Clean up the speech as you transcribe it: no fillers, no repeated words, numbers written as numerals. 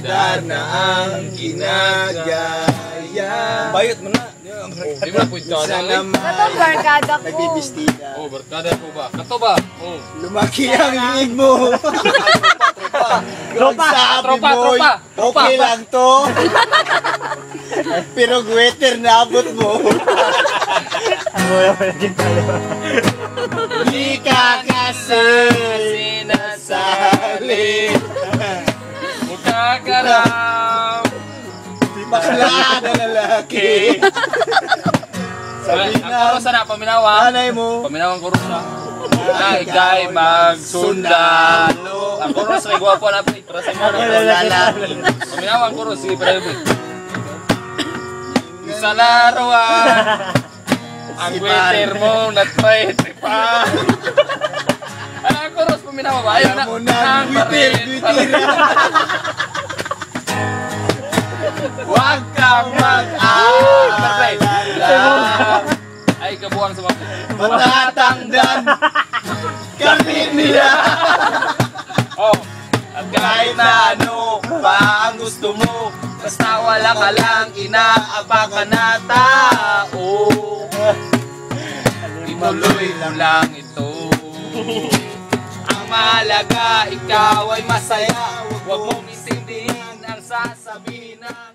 Dar na ang ginagaya. Bayot mo na. Di ba po ito? Kato barkada ko. Nagbibistida. Oh, barkada po ba? Kato ba? Oh. Lumaki ang liig mo. Tropa. Okay lang to. Pero gweter na abot mo. Di ka kasi sinasali. Mukha ka lang. Bakla na lalaki. Sabi Ang kuros na, paminawa. nanay mo. Paminawang kuros na. Ikay magsundalo. Ang kuros na igwapo na po. Trasa mo na. Paminawang kuros. Sige, pero sa laruan. Ang waiter mo na-try pa. Ang kuros paminawa ba? Ayaw na. Mo na gwitir. Huwag kang mag-alala. Ay, kabuang sa mga Matatangdan kami nila. Oh, at kahit na ano pa ang gusto mo, basta wala ka lang inaabakan na tao. Ituloy mo lang ito. Ang mahalaga, ikaw ay masaya. Huwag mong intindihin ang sasabihin na